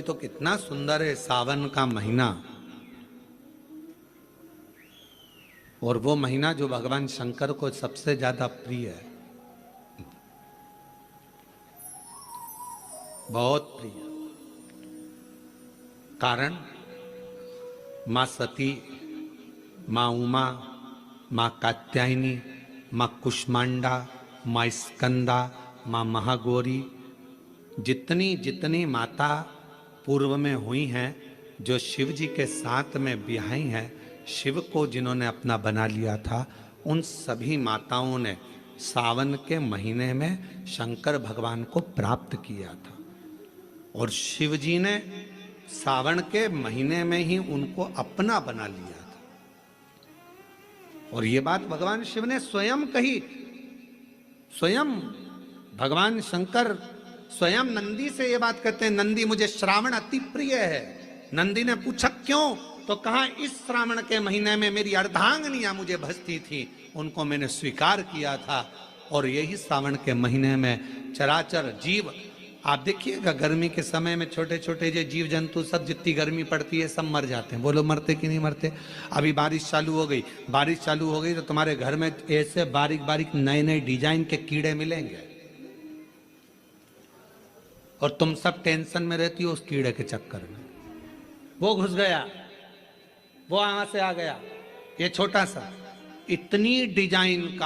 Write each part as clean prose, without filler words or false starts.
तो कितना सुंदर है सावन का महीना, और वो महीना जो भगवान शंकर को सबसे ज्यादा प्रिय है, बहुत प्रिय। कारण मां सती, मां उमा, मां कात्यायनी, मां कुष्मांडा, मां स्कंदा, मां महागौरी, जितनी जितनी माता पूर्व में हुई हैं, जो शिव जी के साथ में ब्याही हैं, शिव को जिन्होंने अपना बना लिया था, उन सभी माताओं ने सावन के महीने में शंकर भगवान को प्राप्त किया था, और शिव जी ने सावन के महीने में ही उनको अपना बना लिया था। और ये बात भगवान शिव ने स्वयं कही, स्वयं भगवान शंकर स्वयं नंदी से ये बात कहते हैं, नंदी मुझे श्रावण अति प्रिय है। नंदी ने पूछा क्यों, तो कहा इस श्रावण के महीने में मेरी अर्धांगिनियां मुझे भजती थी, उनको मैंने स्वीकार किया था, और यही श्रावण के महीने में चराचर जीव, आप देखिएगा गर्मी के समय में छोटे छोटे जो जीव जंतु सब, जितनी गर्मी पड़ती है सब मर जाते हैं। बोलो मरते कि नहीं मरते? अभी बारिश चालू हो गई, बारिश चालू हो गई तो तुम्हारे घर में ऐसे बारीक बारीक नए नए डिजाइन के कीड़े मिलेंगे, और तुम सब टेंशन में रहती हो उस कीड़े के चक्कर में। वो घुस गया, वो वहां से आ गया, ये छोटा सा, इतनी डिजाइन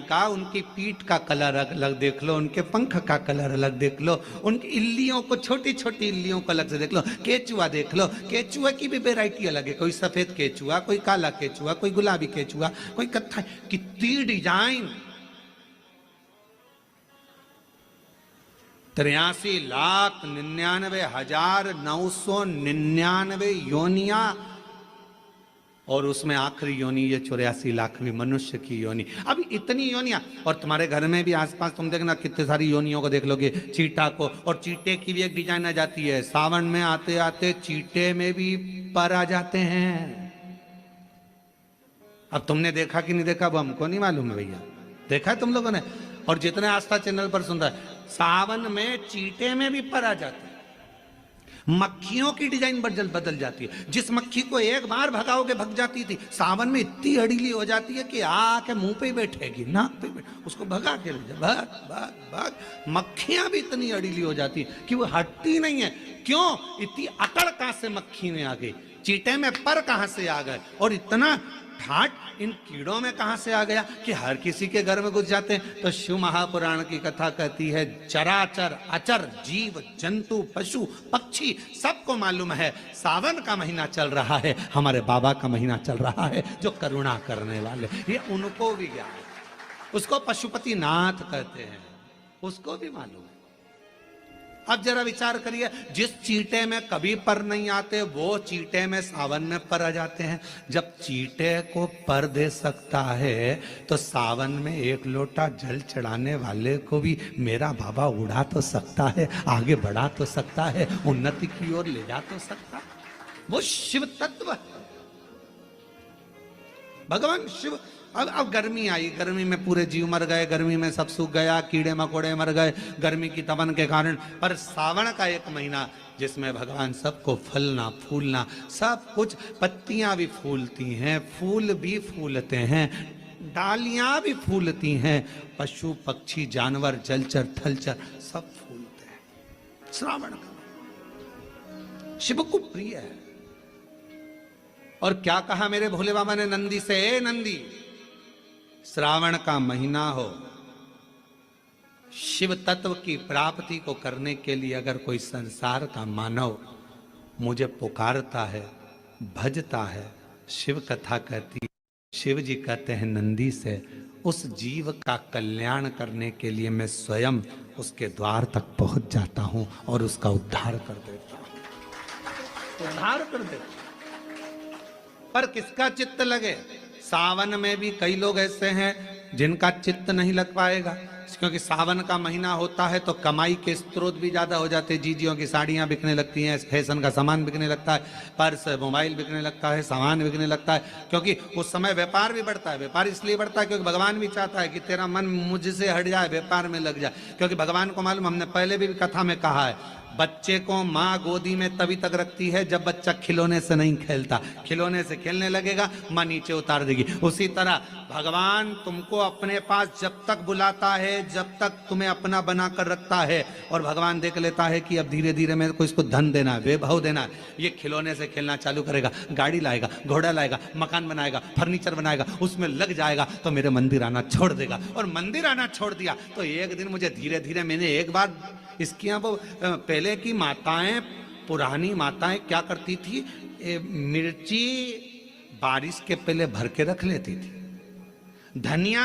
का, उनकी पीठ का कलर अलग देख लो, उनके पंख का कलर अलग देख लो, उनकी इल्लियों को, छोटी छोटी इल्लियों को अलग से देख लो, केचुआ देख लो, केचुआ की भी वैरायटी अलग है, कोई सफेद केचुआ, कोई काला केचुआ, कोई गुलाबी केचुआ, कोई कत्था, कितनी डिजाइन। 83,99,999 योनिया, और उसमें आखिरी योनि ये 84 लाखवीं मनुष्य की योनि। अभी इतनी योनियां, और तुम्हारे घर में भी आसपास तुम देखना कितने सारी योनियों को देख लोगे, चीटा को, और चीटे की भी एक डिजाइन आ जाती है। सावन में आते आते चीटे में भी पर आ जाते हैं। अब तुमने देखा कि नहीं देखा वो हमको नहीं मालूम है भैया, देखा है तुम लोगों ने? और जितने आस्था चैनल पर सुन रहा है, सावन में चीटे में भी पर आ जाते हैं। मक्खियों की डिजाइन बदल जाती है, जिस मक्खी को एक बार भगाओगे भग जाती थी, सावन में इतनी अड़ीली हो जाती है कि आके मुंह पे बैठेगी, नाक पे उसको भगा के ले जा, भाग भाग भाग। मक्खियां भी इतनी अड़ीली हो जाती है कि वो हटती नहीं है। क्यों? इतनी अकड़ कहां से मक्खी में आ गई, चीटे में पर कहां से आ गए, और इतना ठाट इन कीड़ों में कहां से आ गया कि हर किसी के घर में घुस जाते हैं। तो शिव महापुराण की कथा कहती है, चराचर अचर जीव जंतु पशु पक्षी सबको मालूम है सावन का महीना चल रहा है, हमारे बाबा का महीना चल रहा है जो करुणा करने वाले, ये उनको भी ज्ञान है। उसको पशुपति नाथ कहते हैं, उसको भी मालूम है। अब जरा विचार करिए, जिस चीटे में कभी पर नहीं आते वो चीटे में सावन में पर आ जाते हैं। जब चीटे को पर दे सकता है तो सावन में एक लोटा जल चढ़ाने वाले को भी मेरा बाबा उड़ा तो सकता है, आगे बढ़ा तो सकता है, उन्नति की ओर ले जा तो सकता है। वो शिव तत्व है, भगवान शिव। अब गर्मी आई, गर्मी में पूरे जीव मर गए, गर्मी में सब सूख गया, कीड़े मकोड़े मर गए गर्मी की तपन के कारण। पर सावन का एक महीना जिसमें भगवान सबको फलना फूलना सब कुछ, पत्तियां भी फूलती हैं, फूल भी फूलते हैं, डालियां भी फूलती हैं, पशु पक्षी जानवर जलचर थलचर सब फूलते हैं। श्रावण का शिव को प्रिय है। और क्या कहा मेरे भोले बाबा ने नंदी से, ए नंदी, श्रावण का महीना हो, शिव तत्व की प्राप्ति को करने के लिए अगर कोई संसार का मानव मुझे पुकारता है, भजता है, शिव कथा कहती है, शिव जी कहते हैं नंदी से, उस जीव का कल्याण करने के लिए मैं स्वयं उसके द्वार तक पहुंच जाता हूं और उसका उद्धार कर देता हूं, उद्धार कर देता हूं। पर किसका चित्त लगे? सावन में भी कई लोग ऐसे हैं जिनका चित्त नहीं लग पाएगा, क्योंकि सावन का महीना होता है तो कमाई के स्रोत भी ज्यादा हो जाते हैं। जीजियों की साड़ियां बिकने लगती हैं, फैशन का सामान बिकने लगता है, पर्स मोबाइल बिकने लगता है, सामान बिकने लगता है, क्योंकि उस समय व्यापार भी बढ़ता है। व्यापार इसलिए बढ़ता है क्योंकि भगवान भी चाहता है कि तेरा मन मुझसे हट जाए, व्यापार में लग जाए। क्योंकि भगवान को मालूम, हमने पहले भी कथा में कहा है, बच्चे को माँ गोदी में तभी तक रखती है जब बच्चा खिलौने से नहीं खेलता। खिलौने से खेलने लगेगा, माँ नीचे उतार देगी। उसी तरह भगवान तुमको अपने पास जब तक बुलाता है, जब तक तुम्हें अपना बना कर रखता है, और भगवान देख लेता है कि अब धीरे धीरे मेरे को इसको धन देना है, वैभव देना है, ये खिलौने से खेलना चालू करेगा, गाड़ी लाएगा, घोड़ा लाएगा, मकान बनाएगा, फर्नीचर बनाएगा, उसमें लग जाएगा, तो मेरे मंदिर आना छोड़ देगा। और मंदिर आना छोड़ दिया तो एक दिन मुझे धीरे धीरे, मैंने एक बार इसकी यहाँ वो पहले की माताएं, पुरानी माताएं क्या करती थी, मिर्ची बारिश के पहले भर के रख लेती थी, धनिया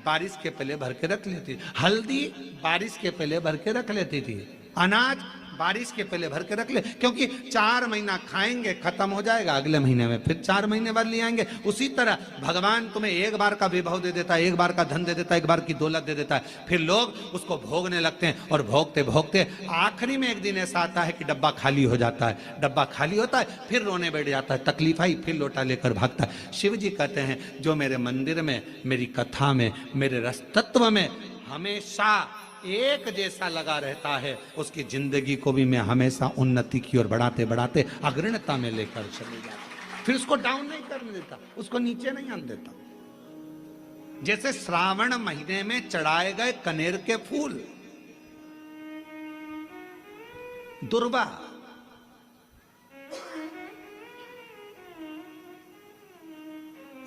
बारिश के पहले भर के रख लेती थी, हल्दी बारिश के पहले भर के रख लेती थी, अनाज बारिश के पहले भर के रख ले, क्योंकि 4 महीना खाएंगे, खत्म हो जाएगा, अगले महीने में फिर 4 महीने बाद ले आएंगे। उसी तरह भगवान तुम्हें एक बार का वैभव दे देता है, एक बार का धन दे देता है, एक बार की दौलत दे देता है, फिर लोग उसको भोगने लगते हैं, और भोगते भोगते आखिरी में एक दिन ऐसा आता है कि डब्बा खाली हो जाता है। डब्बा खाली होता है, फिर रोने बैठ जाता है, तकलीफ आई, फिर लोटा लेकर भागता है। शिव जी कहते हैं, जो मेरे मंदिर में, मेरी कथा में, मेरे रस तत्व में हमेशा एक जैसा लगा रहता है, उसकी जिंदगी को भी मैं हमेशा उन्नति की ओर बढ़ाते बढ़ाते अग्रणता में लेकर चले जाता। फिर उसको डाउन नहीं करने देता, उसको नीचे नहीं आने देता। जैसे श्रावण महीने में चढ़ाए गए कनेर के फूल, दुर्वा,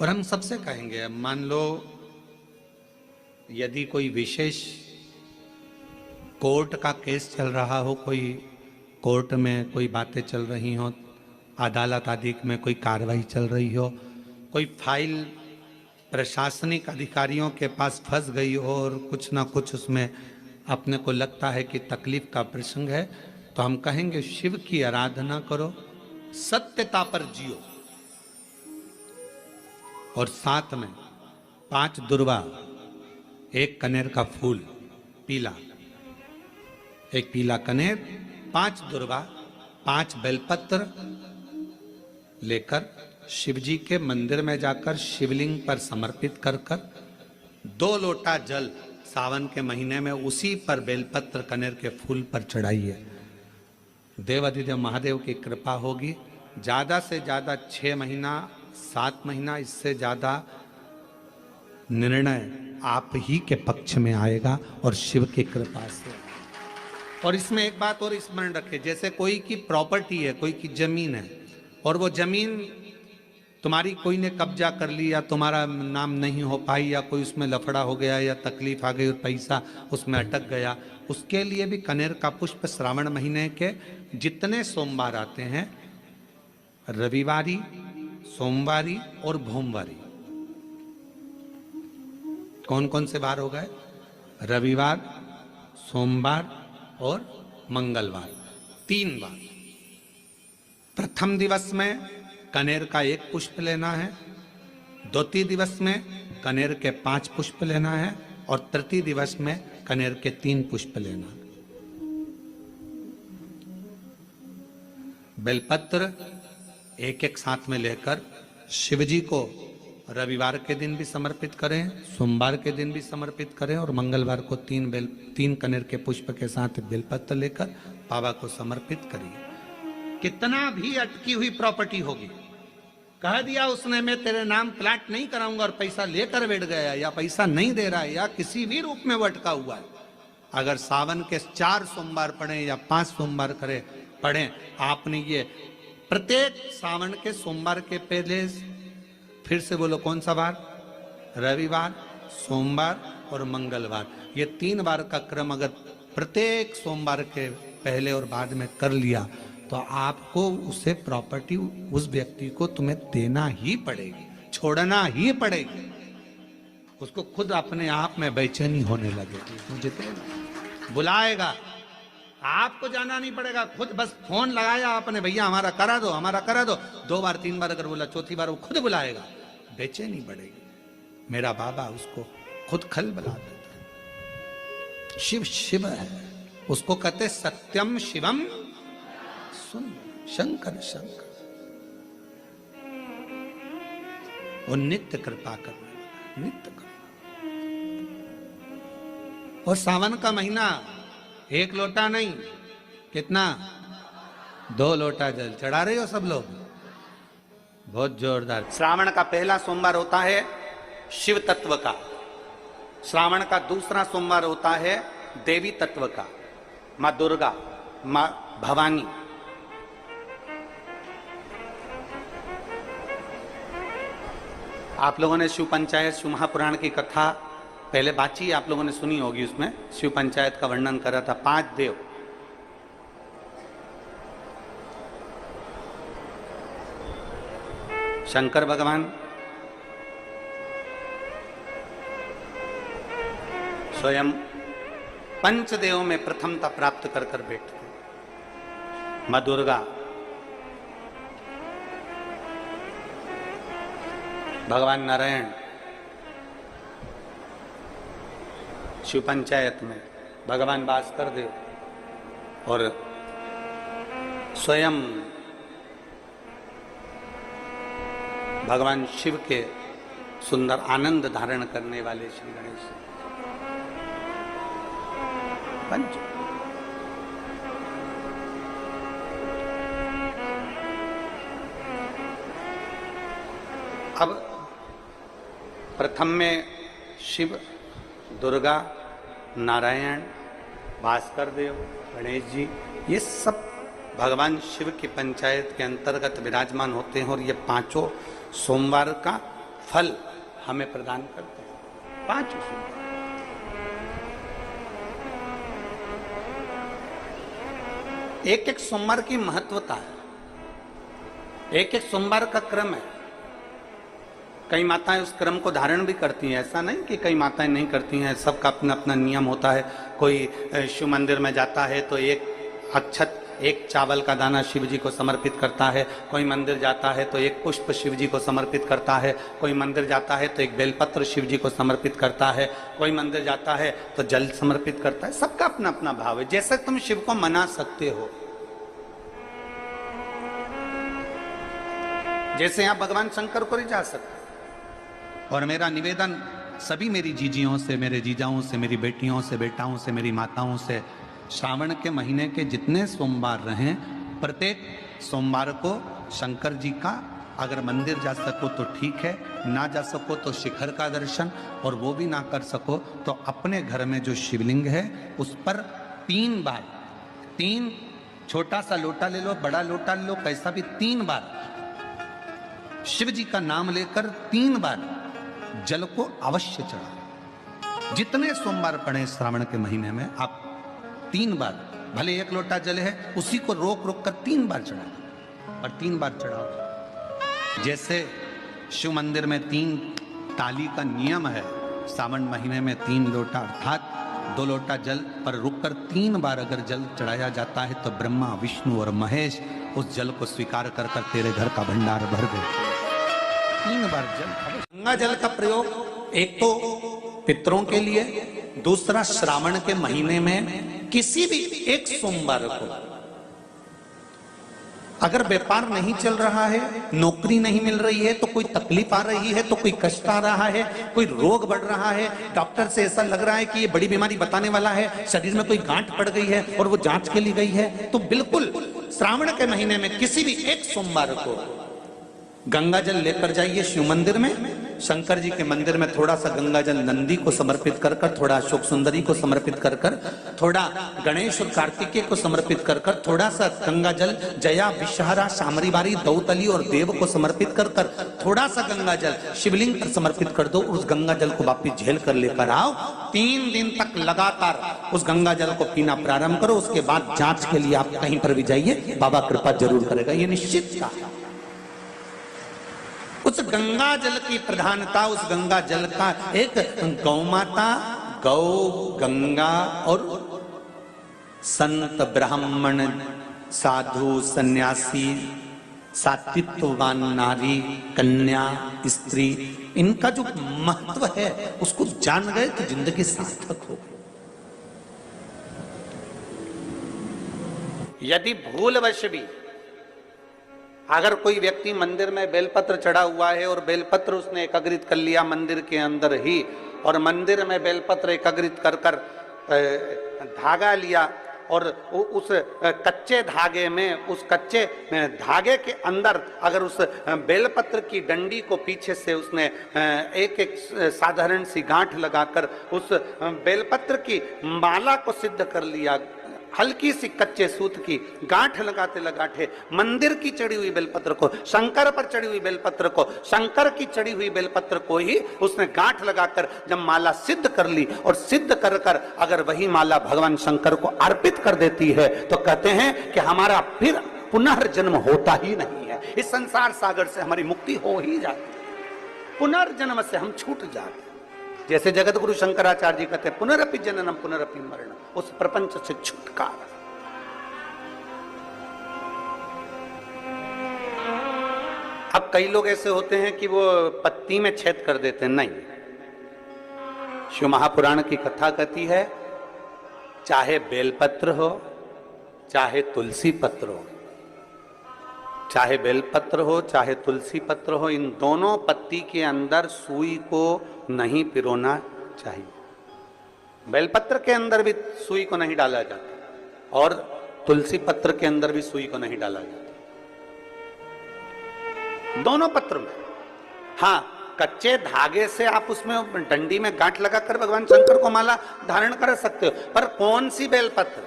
और हम सबसे कहेंगे, मान लो यदि कोई विशेष कोर्ट का केस चल रहा हो, कोई कोर्ट में कोई बातें चल रही हो, अदालत आदि में कोई कार्रवाई चल रही हो, कोई फाइल प्रशासनिक अधिकारियों के पास फंस गई हो और कुछ ना कुछ उसमें अपने को लगता है कि तकलीफ का प्रसंग है, तो हम कहेंगे शिव की आराधना करो, सत्यता पर जियो, और साथ में 5 दुर्वा, 1 कनेर का फूल पीला, 1 पीला कनेर, 5 दुर्वा, 5 बेलपत्र लेकर शिव जी के मंदिर में जाकर शिवलिंग पर समर्पित कर 2 लोटा जल सावन के महीने में उसी पर बेलपत्र कनेर के फूल पर चढ़ाइए। देवाधिदेव महादेव की कृपा होगी। ज्यादा से ज्यादा 6 महीना, 7 महीना, इससे ज्यादा निर्णय आप ही के पक्ष में आएगा, और शिव की कृपा से। और इसमें एक बात और स्मरण रखें, जैसे कोई की प्रॉपर्टी है, कोई की जमीन है, और वो जमीन तुम्हारी कोई ने कब्जा कर ली, या तुम्हारा नाम नहीं हो पाई, या कोई उसमें लफड़ा हो गया, या तकलीफ आ गई और पैसा उसमें अटक गया, उसके लिए भी कनेर का पुष्प श्रावण महीने के जितने सोमवार आते हैं, रविवारी, सोमवारी और भोमवारी, कौन कौन से बार हो गए? रविवार, सोमवार और मंगलवार, 3 बार। प्रथम दिवस में कनेर का 1 पुष्प लेना है, द्वितीय दिवस में कनेर के 5 पुष्प लेना है, और तृतीय दिवस में कनेर के 3 पुष्प लेना है। बेलपत्र 1-1 साथ में लेकर शिव जी को रविवार के दिन भी समर्पित करें, सोमवार के दिन भी समर्पित करें, और मंगलवार को 3 कनेर के पुष्प के साथ बेलपत्र लेकर बाबा को समर्पित करिए। कितना भी अटकी हुई प्रॉपर्टी होगी, कह दिया उसने मैं तेरे नाम प्लाट नहीं कराऊंगा, और पैसा लेकर बैठ गया, या पैसा नहीं दे रहा है, या किसी भी रूप में वो अटका हुआ है, अगर सावन के 4 सोमवार पढ़े या 5 सोमवार पढ़े, आपने ये प्रत्येक सावन के सोमवार के पहले, फिर से बोलो कौन सा बार? रविवार, सोमवार और मंगलवार, ये 3 बार का क्रम अगर प्रत्येक सोमवार के पहले और बाद में कर लिया, तो आपको उसे प्रॉपर्टी, उस व्यक्ति को तुम्हें देना ही पड़ेगी, छोड़ना ही पड़ेगी। उसको खुद अपने आप में बेचैनी होने लगेगी, मुझे बुलाएगा, आपको जाना नहीं पड़ेगा, खुद बस फोन लगाया आपने, भैया हमारा करा दो, हमारा करा दो, 2 बार 3 बार अगर बोला, चौथी बार वो खुद बुलाएगा, बेचैनी बढ़ेगी। मेरा बाबा उसको खुद खल बुला देता है। शिव शिव है, उसको कहते सत्यम शिवम सुन, शंकर शंकर, वो नित्य कृपा करने वाला, नित्य कृपा। और सावन का महीना 1 लोटा नहीं, कितना? 2 लोटा जल चढ़ा रहे हो सब लोग? बहुत जोरदार। श्रावण का पहला सोमवार होता है शिव तत्व का, श्रावण का दूसरा सोमवार होता है देवी तत्व का, मां दुर्गा, मां भवानी। आप लोगों ने शिव पंचायत, शिव महापुराण की कथा पहले बाची आप लोगों ने सुनी होगी, उसमें शिव पंचायत का वर्णन करा था। 5 देव, शंकर भगवान, स्वयं पंचदेव में प्रथमता प्राप्त कर कर बैठते, मां दुर्गा, भगवान नारायण शिव पंचायत में, भगवान भास्कर देव और स्वयं भगवान शिव के सुंदर आनंद धारण करने वाले श्री गणेश पंच। अब प्रथम में शिव, दुर्गा, नारायण, भास्कर देव, गणेश जी, ये सब भगवान शिव की पंचायत के अंतर्गत विराजमान होते हैं और ये 5 सोमवार का फल हमें प्रदान करते हैं। 5 सोमवार। एक एक सोमवार की महत्वता है, एक एक सोमवार का क्रम है। कई माताएं उस क्रम को धारण भी करती हैं, ऐसा नहीं कि कई माताएं नहीं करती हैं, सबका अपना अपना नियम होता है। कोई शिव मंदिर में जाता है तो एक अक्षत, एक चावल का दाना शिव जी को समर्पित करता है, कोई मंदिर जाता है तो एक पुष्प शिव जी को समर्पित करता है, कोई मंदिर जाता है तो एक बेलपत्र शिव जी को समर्पित करता है, कोई मंदिर जाता है तो जल समर्पित करता है। सबका अपना अपना भाव है, जैसे तुम शिव को मना सकते हो, जैसे आप भगवान शंकर को रिझा सकते। और मेरा निवेदन सभी मेरी जीजियों से, मेरे जीजाओं से, मेरी बेटियों से, बेटाओं से, मेरी माताओं से, श्रावण के महीने के जितने सोमवार रहें, प्रत्येक सोमवार को शंकर जी का अगर मंदिर जा सको तो ठीक है, ना जा सको तो शिखर का दर्शन, और वो भी ना कर सको तो अपने घर में जो शिवलिंग है उस पर 3 बार, 3 छोटा सा लोटा ले लो, बड़ा लोटा ले लो, कैसा भी, 3 बार शिव जी का नाम लेकर 3 बार जल को अवश्य चढ़ाओ। जितने सोमवार पड़े श्रावण के महीने में आप 3 बार, भले 1 लोटा जल है उसी को रोक रोक कर 3 बार चढ़ाओ, और 3 बार चढ़ाओ। जैसे शिव मंदिर में 3 ताली का नियम है, सावन महीने में 3 लोटा अर्थात 2 लोटा जल पर रुककर 3 बार अगर जल चढ़ाया जाता है तो ब्रह्मा, विष्णु और महेश उस जल को स्वीकार कर कर तेरे घर का भंडार भर देते। 3 बार जल। गंगा जल का प्रयोग एक तो पितरों के लिए, दूसरा श्रावण के महीने में किसी भी एक सोमवार को अगर व्यापार नहीं चल रहा है, नौकरी नहीं मिल रही है, तो कोई तकलीफ आ रही है, तो कोई कष्ट आ रहा है, कोई रोग बढ़ रहा है, डॉक्टर से ऐसा लग रहा है कि ये बड़ी बीमारी बताने वाला है, शरीर में कोई गांठ पड़ गई है और वो जांच के लिए गई है, तो बिल्कुल श्रावण के महीने में किसी भी एक सोमवार को गंगा जल लेकर जाइए शिव मंदिर में। शंकर जी के मंदिर में थोड़ा सा गंगा जल नंदी को समर्पित कर कर, थोड़ा अशोक सुंदरी को समर्पित कर कर, थोड़ा गणेश और कार्तिकेय को समर्पित कर कर, थोड़ा सा गंगा जल जया, विषहरा, शामरीबारी, दौतली और देव को समर्पित कर कर, थोड़ा सा गंगा जल शिवलिंग पर समर्पित कर दो। उस गंगा जल को वापिस झेल कर लेकर आओ। 3 दिन तक लगातार उस गंगा जल को पीना प्रारंभ करो। उसके बाद जांच के लिए आप कहीं पर भी जाइए, बाबा कृपा जरूर करेगा, ये निश्चित था। उस गंगा जल की प्रधानता, उस गंगा जल का एक गौ माता, गौ, गंगा और संत, ब्राह्मण, साधु, सन्यासी, सात्वित्ववान नारी, कन्या, स्त्री, इनका जो महत्व है उसको जान गए तो जिंदगी सार्थक हो। यदि भूलवश भी अगर कोई व्यक्ति मंदिर में बेलपत्र चढ़ा हुआ है और बेलपत्र उसने एकत्रित कर लिया मंदिर के अंदर ही, और मंदिर में बेलपत्र एकत्रित कर कर धागा लिया और उस कच्चे धागे में, उस कच्चे धागे के अंदर अगर उस बेलपत्र की डंडी को पीछे से उसने एक एक साधारण सी गांठ लगाकर उस बेलपत्र की माला को सिद्ध कर लिया, हल्की सी कच्चे सूत की गांठ लगाते लगाते मंदिर की चढ़ी हुई बेलपत्र को, शंकर पर चढ़ी हुई बेलपत्र को, शंकर की चढ़ी हुई बेलपत्र को ही उसने गांठ लगाकर जब माला सिद्ध कर ली और सिद्ध कर कर अगर वही माला भगवान शंकर को अर्पित कर देती है तो कहते हैं कि हमारा फिर पुनर्जन्म होता ही नहीं है, इस संसार सागर से हमारी मुक्ति हो ही जाती है, पुनर्जन्म से हम छूट जाते हैं। जैसे जगत गुरु शंकराचार्य जी कहते हैं पुनरपि जननम पुनरपि मरणम, उस प्रपंच से छुटकारा। अब कई लोग ऐसे होते हैं कि वो पत्ती में छेद कर देते हैं, नहीं, शिव महापुराण की कथा कहती है चाहे बेलपत्र हो चाहे तुलसी पत्र हो, चाहे बेलपत्र हो चाहे तुलसी पत्र हो, इन दोनों पत्ती के अंदर सुई को नहीं पिरोना चाहिए। बेलपत्र के अंदर भी सुई को नहीं डाला जाता और तुलसी पत्र के अंदर भी सुई को नहीं डाला जाता, दोनों पत्र में। हाँ, कच्चे धागे से आप उसमें डंडी में गांठ लगाकर भगवान शंकर को माला धारण कर सकते हो, पर कौन सी बेलपत्र?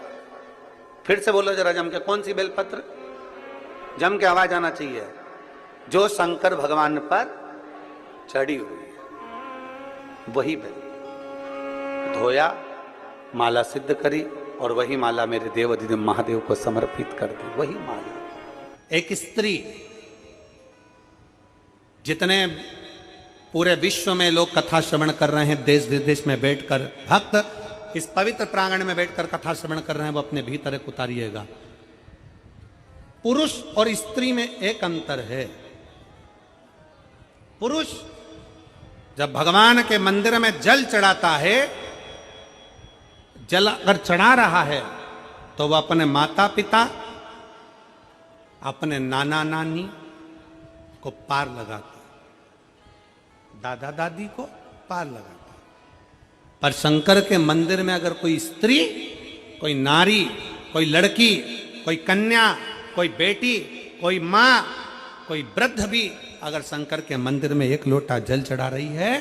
फिर से बोलो जरा जम के, कौन सी बेलपत्र? जम के आवाज आना चाहिए। जो शंकर भगवान पर चढ़ी हुई है वही बेल धोया, माला सिद्ध करी और वही माला मेरे देव अधिदेव महादेव को समर्पित कर दी, वही माला। एक स्त्री, जितने पूरे विश्व में लोग कथा श्रवण कर रहे हैं, देश विदेश में बैठकर भक्त इस पवित्र प्रांगण में बैठकर कथा श्रवण कर रहे हैं, वो अपने भीतर एक उतारिएगा। पुरुष और स्त्री में एक अंतर है। पुरुष जब भगवान के मंदिर में जल चढ़ाता है, जल अगर चढ़ा रहा है तो वह अपने माता पिता, अपने नाना नानी को पार लगाता है, दादा दादी को पार लगाता है। पर शंकर के मंदिर में अगर कोई स्त्री, कोई नारी, कोई लड़की, कोई कन्या, कोई बेटी, कोई मां, कोई वृद्ध भी अगर शंकर के मंदिर में एक लोटा जल चढ़ा रही है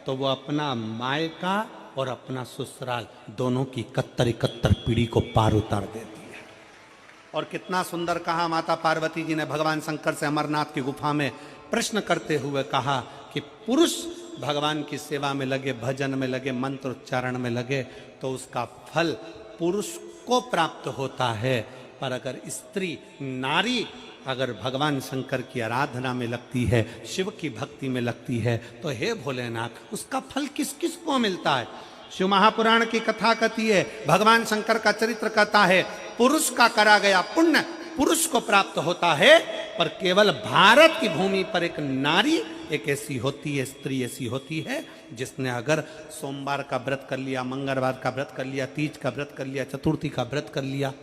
तो वो अपना मायका और अपना ससुराल दोनों की 71 पीढ़ी को पार उतार देती है। और कितना सुंदर कहा माता पार्वती जी ने भगवान शंकर से अमरनाथ की गुफा में प्रश्न करते हुए कहा कि पुरुष भगवान की सेवा में लगे, भजन में लगे, मंत्र उच्चारण में लगे तो उसका फल पुरुष को प्राप्त होता है, पर अगर स्त्री, नारी अगर भगवान शंकर की आराधना में लगती है, शिव की भक्ति में लगती है, तो हे भोलेनाथ उसका फल किस किस को मिलता है? शिव महापुराण की कथा कहती है, भगवान शंकर का चरित्र कहता है, पुरुष का करा गया पुण्य पुरुष को प्राप्त होता है, पर केवल भारत की भूमि पर एक नारी एक ऐसी होती है, स्त्री ऐसी होती है जिसने अगर सोमवार का व्रत कर लिया, मंगलवार का व्रत कर लिया, तीज का व्रत कर लिया, चतुर्थी का व्रत कर लिया,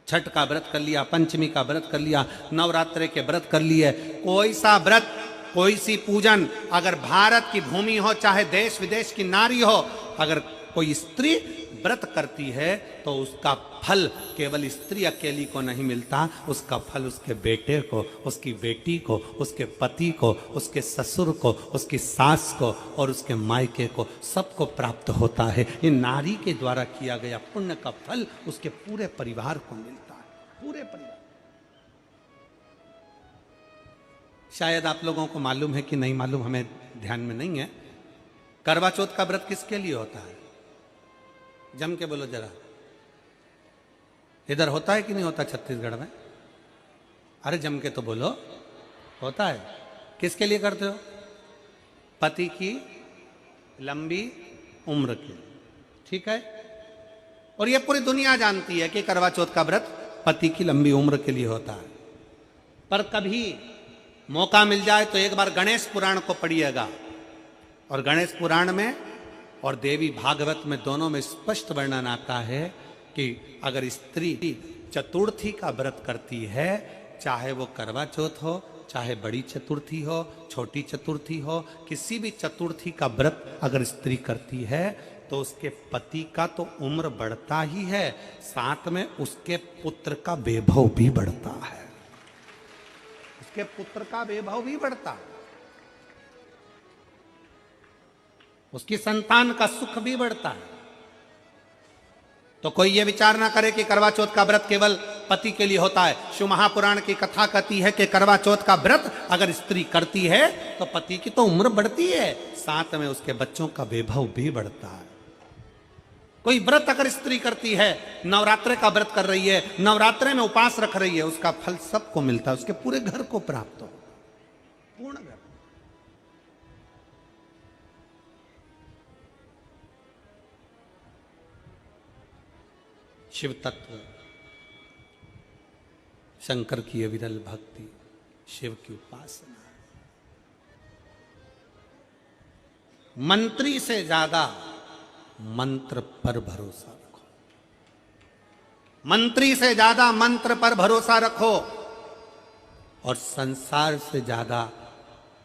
छठ का व्रत कर लिया, पंचमी का व्रत कर लिया, नवरात्रे के व्रत कर लिए, कोई सा व्रत, कोई सी पूजन अगर भारत की भूमि हो, चाहे देश विदेश की नारी हो, अगर कोई स्त्री व्रत करती है तो उसका फल केवल स्त्री अकेली को नहीं मिलता, उसका फल उसके बेटे को, उसकी बेटी को, उसके पति को, उसके ससुर को, उसकी सास को और उसके मायके को, सबको प्राप्त होता है। ये नारी के द्वारा किया गया पुण्य का फल उसके पूरे परिवार को मिलता है, पूरे परिवार। शायद आप लोगों को मालूम है कि नहीं मालूम, हमें ध्यान में नहीं है, करवा चौथ का व्रत किसके लिए होता है? जम के बोलो जरा, इधर होता है कि नहीं होता छत्तीसगढ़ में? अरे जम के तो बोलो, होता है। किसके लिए करते हो? पति की लंबी उम्र के लिए, ठीक है। और ये पूरी दुनिया जानती है कि करवा चौथ का व्रत पति की लंबी उम्र के लिए होता है। पर कभी मौका मिल जाए तो एक बार गणेश पुराण को पढ़िएगा, और गणेश पुराण में और देवी भागवत में दोनों में स्पष्ट वर्णन आता है कि अगर स्त्री चतुर्थी का व्रत करती है, चाहे वो करवा चौथ हो, चाहे बड़ी चतुर्थी हो, छोटी चतुर्थी हो, किसी भी चतुर्थी का व्रत अगर स्त्री करती है तो उसके पति का तो उम्र बढ़ता ही है, साथ में उसके पुत्र का वैभव भी बढ़ता है। उसके पुत्र का वैभव भी बढ़ता है, उसकी संतान का सुख भी बढ़ता है। तो कोई ये विचार ना करे कि करवा चौथ का व्रत केवल पति के लिए होता है। शिव महापुराण की कथा कहती है कि करवा चौथ का व्रत अगर स्त्री करती है तो पति की तो उम्र बढ़ती है, साथ में उसके बच्चों का वैभव भी बढ़ता है। कोई व्रत अगर स्त्री करती है, नवरात्रे का व्रत कर रही है, नवरात्रे में उपास रख रही है, उसका फल सबको मिलता है, उसके पूरे घर को प्राप्त हो, पूर्ण घर। शिव तत्व, शंकर की अविरल भक्ति, शिव की उपासना। मंत्री से ज्यादा मंत्र पर भरोसा रखो, मंत्री से ज्यादा मंत्र पर भरोसा रखो, और संसार से ज्यादा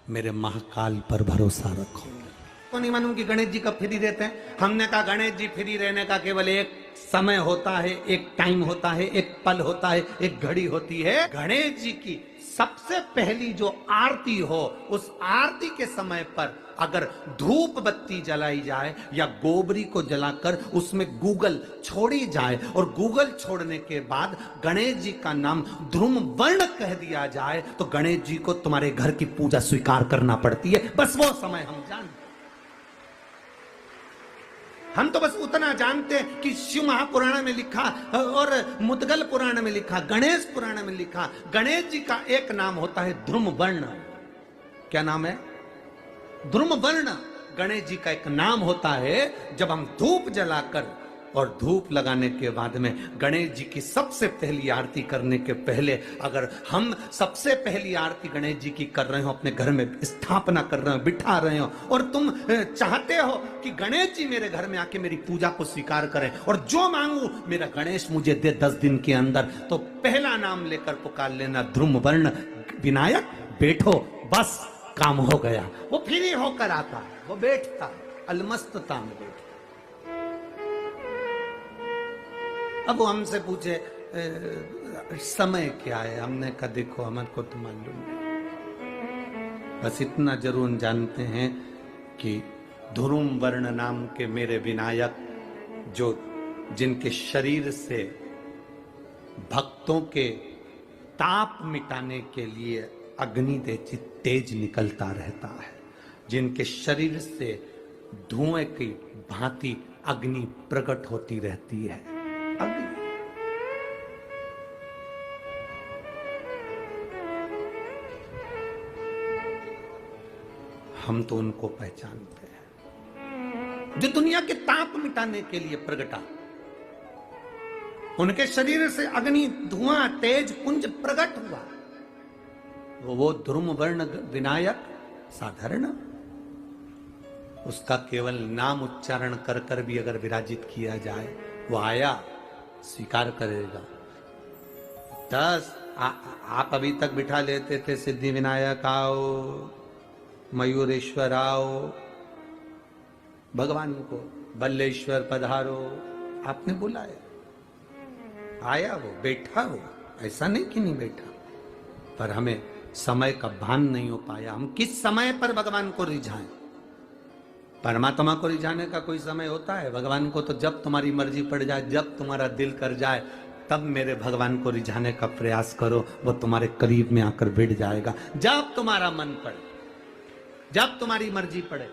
मेरे महाकाल पर भरोसा रखो। तो नहीं मालूम कि गणेश जी कब फ्री रहते हैं। हमने कहा गणेश जी फ्री रहने का केवल एक समय होता है, एक टाइम होता है, एक पल होता है, एक घड़ी होती है। गणेश जी की सबसे पहली जो आरती हो, उस आरती के समय पर अगर धूप बत्ती जलाई जाए या गोबरी को जलाकर उसमें गूगल छोड़ी जाए और गूगल छोड़ने के बाद गणेश जी का नाम ध्रुम वर्ण कह दिया जाए, तो गणेश जी को तुम्हारे घर की पूजा स्वीकार करना पड़ती है। बस वो समय हम जानते, हम तो बस उतना जानते हैं कि शिव महापुराण में लिखा और मुद्गल पुराण में लिखा, गणेश पुराण में लिखा, गणेश जी का एक नाम होता है ध्रुम वर्ण। क्या नाम है? ध्रुम वर्ण गणेश जी का एक नाम होता है। जब हम धूप जलाकर और धूप लगाने के बाद में गणेश जी की सबसे पहली आरती करने के पहले अगर हम सबसे पहली आरती गणेश जी की कर रहे हो, अपने घर में स्थापना कर रहे हो, बिठा रहे हो, और तुम चाहते हो कि गणेश जी मेरे घर में आके मेरी पूजा को स्वीकार करें और जो मांगू मेरा गणेश मुझे दे 10 दिन के अंदर, तो पहला नाम लेकर पुकार लेना ध्रुम वर्ण विनायक, बैठो, बस काम हो गया। वो फ्री होकर आता है, वो बैठता अलमस्तता में बैठता। अब वो हमसे पूछे समय क्या है, हमने कहा देखो हमारे को तो मालूम नहीं, बस इतना जरूर जानते हैं कि ध्रुम वर्ण नाम के मेरे विनायक, जो जिनके शरीर से भक्तों के ताप मिटाने के लिए अग्नि तेज निकलता रहता है, जिनके शरीर से धुएं की भांति अग्नि प्रकट होती रहती है। अग्नि हम तो उनको पहचानते हैं जो दुनिया के ताप मिटाने के लिए प्रगटा। उनके शरीर से अग्नि धुआं तेज पुंज प्रकट हुआ। वो ध्रुम वर्ण विनायक साधारण, उसका केवल नाम उच्चारण कर कर भी अगर विराजित किया जाए, वो आया स्वीकार करेगा। 10 आप अभी तक बिठा लेते थे सिद्धि विनायक आओ, मयूरेश्वर आओ, भगवान को बल्लेश्वर पधारो, आपने बुलाया, आया, वो बैठा, वो ऐसा नहीं कि नहीं बैठा, पर हमें समय का भान नहीं हो पाया। हम किस समय पर भगवान को रिझाएं? परमात्मा को रिझाने का कोई समय होता है? भगवान को तो जब तुम्हारी मर्जी पड़ जाए, जब तुम्हारा दिल कर जाए, तब मेरे भगवान को रिझाने का प्रयास करो, वो तुम्हारे करीब में आकर बैठ जाएगा। जब तुम्हारा मन पड़े, जब तुम्हारी मर्जी पड़े।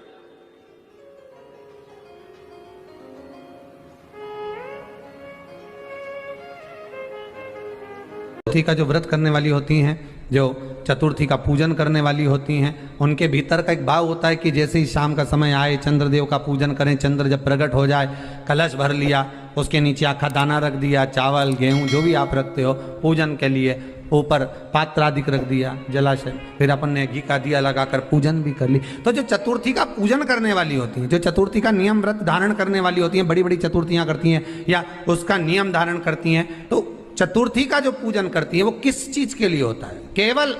चतुर्थी का जो व्रत करने वाली होती हैं, जो चतुर्थी का पूजन करने वाली होती हैं, उनके भीतर का एक भाव होता है कि जैसे ही शाम का समय आए चंद्रदेव का पूजन करें। चंद्र जब प्रकट हो जाए, कलश भर लिया, उसके नीचे आखा दाना रख दिया, चावल गेहूं जो भी आप रखते हो पूजन के लिए, ऊपर पात्र आदि रख दिया, जलाशय, फिर अपन ने घी का दिया लगाकर पूजन भी कर ली। तो जो चतुर्थी का पूजन करने वाली होती हैं, जो चतुर्थी का नियम व्रत धारण करने वाली होती हैं, बड़ी बड़ी चतुर्थियां करती हैं या उसका नियम धारण करती हैं, तो चतुर्थी का जो पूजन करती है वो किस चीज के लिए होता है? केवल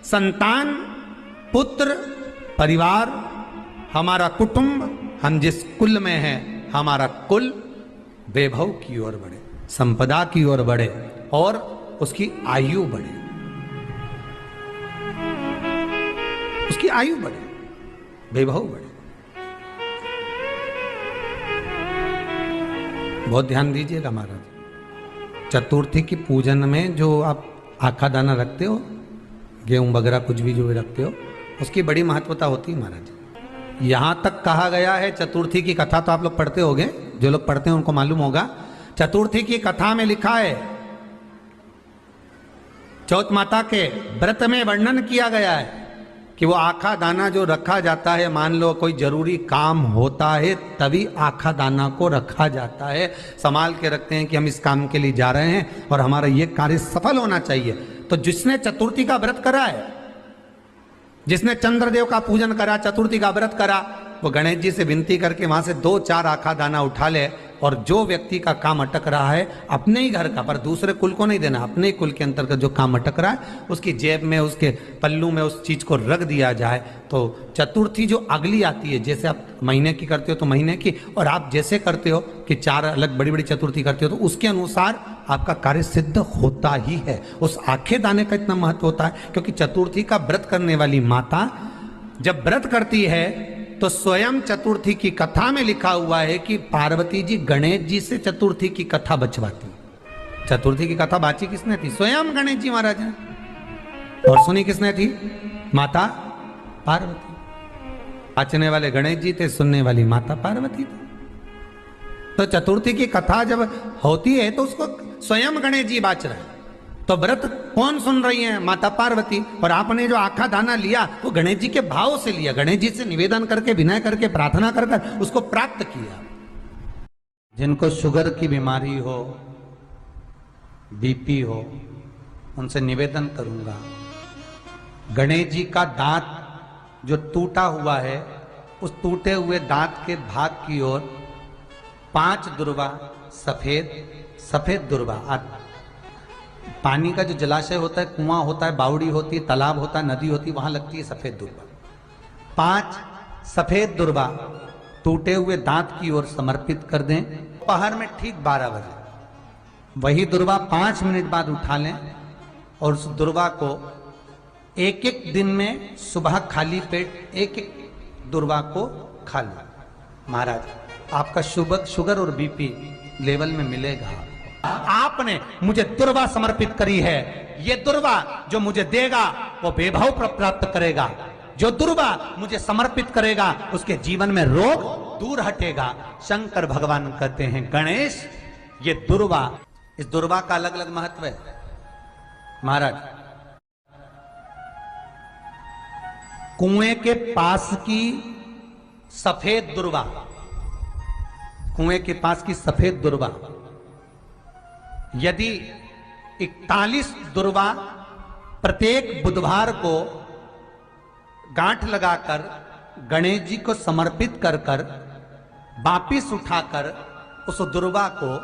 संतान, पुत्र, परिवार, हमारा कुटुंब, हम जिस कुल में हैं हमारा कुल वैभव की ओर बढ़े, संपदा की ओर बढ़े और उसकी आयु बढ़े, उसकी आयु बढ़े, वैभव बढ़े। बहुत ध्यान दीजिएगा महाराज। चतुर्थी की पूजन में जो आप आखा दाना रखते हो, गेहूं वगैरह कुछ भी जो भी रखते हो, उसकी बड़ी महत्वता होती है महाराज। यहां तक कहा गया है, चतुर्थी की कथा तो आप लोग पढ़ते होंगे, जो लोग पढ़ते हैं उनको मालूम होगा। चतुर्थी की कथा में लिखा है, चौथ माता के व्रत में वर्णन किया गया है कि वो आखा दाना जो रखा जाता है, मान लो कोई जरूरी काम होता है तभी आखा दाना को रखा जाता है, संभाल के रखते हैं कि हम इस काम के लिए जा रहे हैं और हमारा ये कार्य सफल होना चाहिए। तो जिसने चतुर्थी का व्रत करा है, जिसने चंद्रदेव का पूजन करा, चतुर्थी का व्रत करा, वो गणेश जी से विनती करके वहां से 2-4 आखा दाना उठा ले और जो व्यक्ति का काम अटक रहा है अपने ही घर का, पर दूसरे कुल को नहीं देना, अपने ही कुल के अंतर्गत जो काम अटक रहा है उसकी जेब में, उसके पल्लू में उस चीज को रख दिया जाए। तो चतुर्थी जो अगली आती है, जैसे आप महीने की करते हो तो महीने की, और आप जैसे करते हो कि 4 अलग बड़ी बड़ी चतुर्थी करते हो तो उसके अनुसार आपका कार्य सिद्ध होता ही है। उस आखे दाने का इतना महत्व होता है क्योंकि चतुर्थी का व्रत करने वाली माता जब व्रत करती है तो स्वयं चतुर्थी की कथा में लिखा हुआ है कि पार्वती जी गणेश जी से चतुर्थी की कथा बचवाती। चतुर्थी की कथा बाची किसने थी? स्वयं गणेश जी महाराज ने। और सुनी किसने थी? माता पार्वती। बाचने वाले गणेश जी थे, सुनने वाली माता पार्वती थी। तो चतुर्थी की कथा जब होती है तो उसको स्वयं गणेश जी बाच रहे हैं। तो व्रत कौन सुन रही है? माता पार्वती। और आपने जो आखा दाना लिया वो गणेश जी के भाव से लिया, गणेश जी से निवेदन करके, विनय करके, प्रार्थना कर कर उसको प्राप्त किया। जिनको शुगर की बीमारी हो, बीपी हो, उनसे निवेदन करूंगा, गणेश जी का दांत जो टूटा हुआ है, उस टूटे हुए दांत के भाग की ओर 5 दुर्वा सफेद दुर्वा, पानी का जो जलाशय होता है, कुआं होता है, बावड़ी होती है, तालाब होता है, नदी होती है, वहां लगती है सफेद दुर्वा। 5 सफेद दुर्वा टूटे हुए दांत की ओर समर्पित कर दें। दोपहर में ठीक 12 बजे वही दुर्वा 5 मिनट बाद उठा लें और उस दुर्वा को एक दिन में सुबह खाली पेट एक दुर्वा को खा लें। महाराज आपका शुगर और बीपी लेवल में मिलेगा। आपने मुझे दुर्वा समर्पित करी है, ये दुर्वा जो मुझे देगा वो वैभव प्राप्त करेगा। जो दुर्वा मुझे समर्पित करेगा उसके जीवन में रोग दूर हटेगा। शंकर भगवान कहते हैं, गणेश ये दुर्वा, इस दुर्वा का अलग अलग महत्व है महाराज। कुएं के पास की सफेद दुर्वा, कुएं के पास की सफेद दुर्वा, यदि 41 दुर्वा प्रत्येक बुधवार को गांठ लगाकर गणेश जी को समर्पित कर कर वापिस उठाकर उस दुर्वा को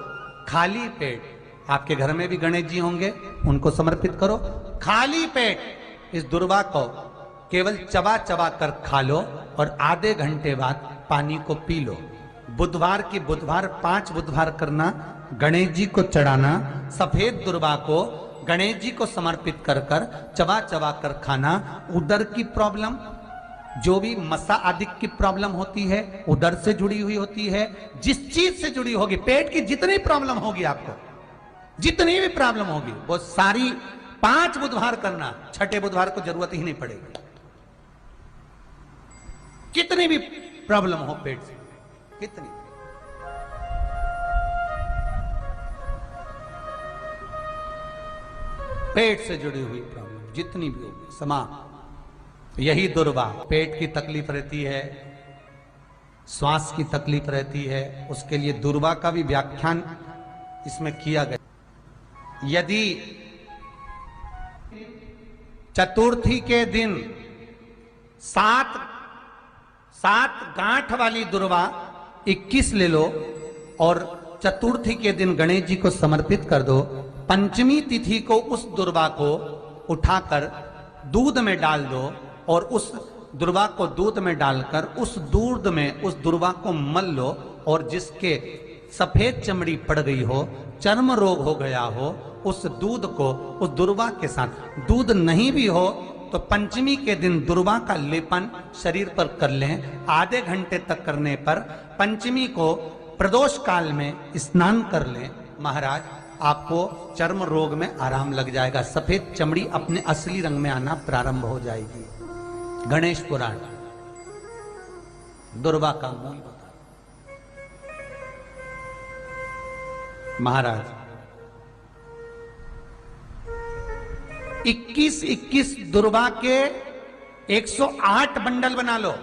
खाली पेट, आपके घर में भी गणेश जी होंगे, उनको समर्पित करो। खाली पेट इस दुर्वा को केवल चबा चबा कर खा लो और आधे घंटे बाद पानी को पी लो। बुधवार की बुधवार 5 बुधवार करना, गणेश जी को चढ़ाना, सफेद दुर्वा को गणेश जी को समर्पित कर कर चबा चबा कर खाना। उदर की प्रॉब्लम, जो भी मसा आदि की प्रॉब्लम होती है, उदर से जुड़ी हुई होती है, जिस चीज से जुड़ी होगी, पेट की जितनी प्रॉब्लम होगी, आपको जितनी भी प्रॉब्लम होगी वो सारी 5 बुधवार करना, 6ठे बुधवार को जरूरत ही नहीं पड़ेगी। कितनी भी प्रॉब्लम हो पेट से, कितनी, पेट से जुड़ी हुई प्रॉब्लम जितनी भी होगी समाप्त। यही दुर्वा, पेट की तकलीफ रहती है, श्वास की तकलीफ रहती है, उसके लिए दुर्वा का भी व्याख्यान इसमें किया गया। यदि चतुर्थी के दिन 7 गांठ वाली दुर्वा 21 ले लो और चतुर्थी के दिन गणेश जी को समर्पित कर दो। पंचमी तिथि को उस दुर्वा को उठाकर दूध में डाल दो और उस दुर्वा को दूध में डालकर उस दूध में उस दुर्वा को मल लो और जिसके सफेद चमड़ी पड़ गई हो, चर्म रोग हो गया हो, उस दूध को उस दुर्वा के साथ, दूध नहीं भी हो तो पंचमी के दिन दुर्वा का लेपन शरीर पर कर लें। आधे घंटे तक करने पर पंचमी को प्रदोष काल में स्नान कर लें। महाराज आपको चर्म रोग में आराम लग जाएगा, सफेद चमड़ी अपने असली रंग में आना प्रारंभ हो जाएगी। गणेश पुराण दुर्वा का मूल बता। महाराज 21 दुर्वा के 108 बंडल बना लो।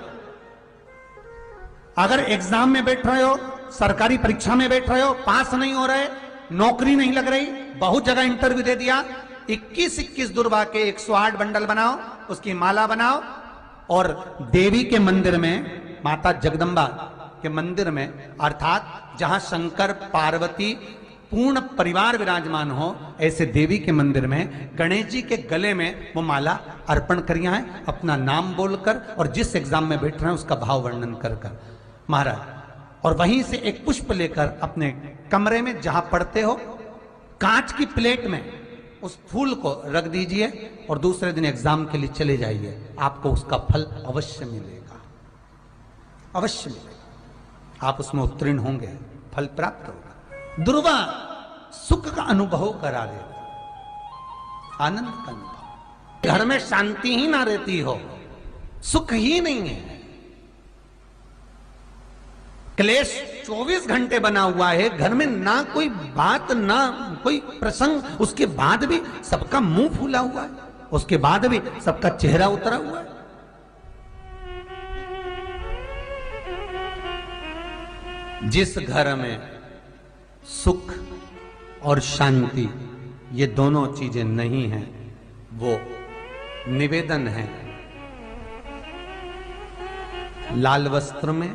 अगर एग्जाम में बैठ रहे हो, सरकारी परीक्षा में बैठ रहे हो, पास नहीं हो रहे, नौकरी नहीं लग रही, बहुत जगह इंटरव्यू दे दिया, 21 दुर्वा के 108 बंडल बनाओ, उसकी माला बनाओ और देवी के मंदिर में, माता जगदम्बा के मंदिर में, अर्थात जहां शंकर पार्वती पूर्ण परिवार विराजमान हो, ऐसे देवी के मंदिर में गणेश जी के गले में वो माला अर्पण करिया है, अपना नाम बोलकर और जिस एग्जाम में बैठ रहे हैं उसका भाव वर्णन कर कर महाराज। और वहीं से एक पुष्प लेकर अपने कमरे में जहां पढ़ते हो, कांच की प्लेट में उस फूल को रख दीजिए और दूसरे दिन एग्जाम के लिए चले जाइए, आपको उसका फल अवश्य मिलेगा, अवश्य मिलेगा, आप उसमें उत्तीर्ण होंगे, फल प्राप्त होगा। दुर्वा सुख का अनुभव करा देता, आनंद का अनुभव। घर में शांति ही ना रहती हो, सुख ही नहीं है, क्लेश 24 घंटे बना हुआ है, घर में ना कोई बात ना कोई प्रसंग, उसके बाद भी सबका मुंह फूला हुआ है, उसके बाद भी सबका चेहरा उतरा हुआ है। जिस घर में सुख और शांति ये दोनों चीजें नहीं हैं, वो निवेदन है लाल वस्त्र में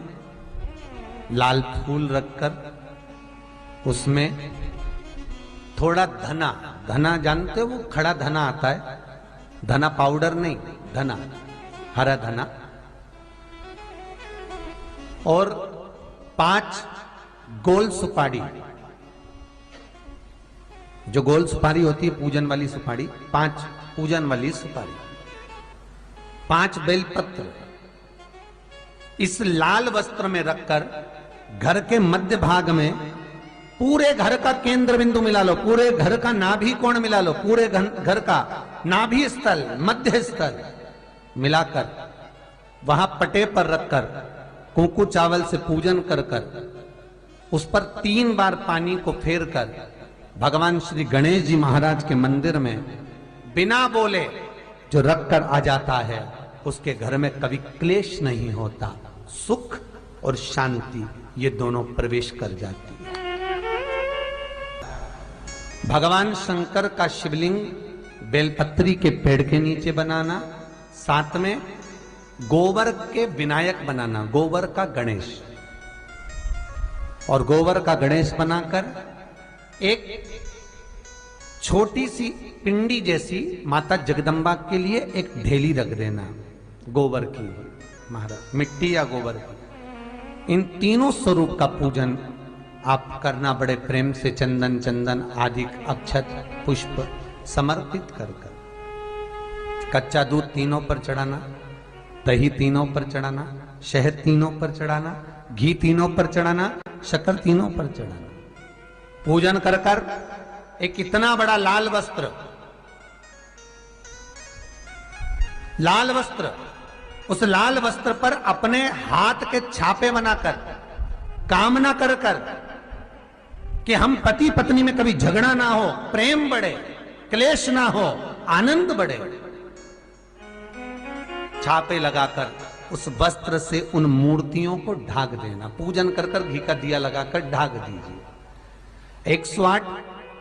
लाल फूल रखकर उसमें थोड़ा धना, धना जानते हो, वो खड़ा धना आता है, धना पाउडर नहीं, धना, हरा धना, और 5 गोल सुपारी, जो गोल सुपारी होती है पूजन वाली सुपारी, 5 पूजन वाली सुपारी, 5 बेलपत्र इस लाल वस्त्र में रखकर घर के मध्य भाग में पूरे घर का केंद्र बिंदु मिला लो, पूरे घर का नाभि कोण मिला लो, पूरे घर का नाभि स्थल, मध्य स्थल मिलाकर वहां पटे पर रखकर कुंकू चावल से पूजन कर कर उस पर 3 बार पानी को फेर कर भगवान श्री गणेश जी महाराज के मंदिर में बिना बोले जो रखकर आ जाता है, उसके घर में कभी क्लेश नहीं होता, सुख और शांति ये दोनों प्रवेश कर जाती है। भगवान शंकर का शिवलिंग बेलपत्री के पेड़ के नीचे बनाना, साथ में गोबर के विनायक बनाना, गोबर का गणेश, और गोबर का गणेश बनाकर एक छोटी सी पिंडी जैसी माता जगदम्बा के लिए एक ढेली रख देना गोबर की, महाराज मिट्टी या गोबर की। इन तीनों स्वरूप का पूजन आप करना बड़े प्रेम से, चंदन चंदन आदि अक्षत पुष्प समर्पित कर कर, कच्चा दूध तीनों पर चढ़ाना, दही तीनों पर चढ़ाना, शहद तीनों पर चढ़ाना, घी तीनों पर चढ़ाना, शक्कर तीनों पर चढ़ाना। पूजन कर कर एक इतना बड़ा लाल वस्त्र, लाल वस्त्र, उस लाल वस्त्र पर अपने हाथ के छापे बनाकर कामना कर कर कि हम पति पत्नी में कभी झगड़ा ना हो, प्रेम बढ़े, क्लेश ना हो, आनंद बढ़े, छापे लगाकर उस वस्त्र से उन मूर्तियों को ढाक देना। पूजन कर कर घी का दिया लगाकर ढाक दीजिए। 108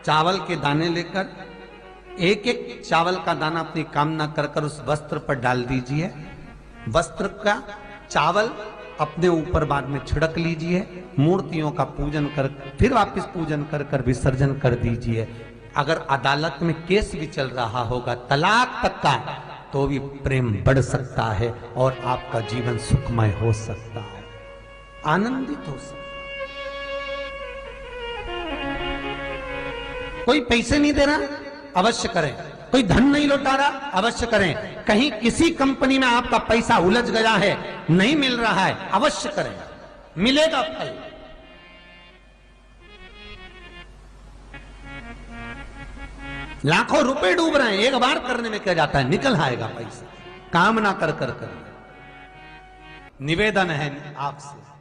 चावल के दाने लेकर एक एक चावल का दाना अपनी कामना कर कर उस वस्त्र पर डाल दीजिए। वस्त्र का चावल अपने ऊपर बाद में छिड़क लीजिए, मूर्तियों का पूजन कर फिर वापस पूजन कर कर विसर्जन कर दीजिए। अगर अदालत में केस भी चल रहा होगा तलाक तक का, तो भी प्रेम बढ़ सकता है और आपका जीवन सुखमय हो सकता है, आनंदित हो सकता है। कोई पैसे नहीं दे रहा, अवश्य करें। कोई धन नहीं लौटा रहा, अवश्य करें। कहीं किसी कंपनी में आपका पैसा उलझ गया है, नहीं मिल रहा है, अवश्य करें, मिलेगा फल। लाखों रुपए डूब रहे हैं, एक बार करने में क्या जाता है, निकल आएगा पैसा। काम ना कर कर कर। निवेदन है आपसे,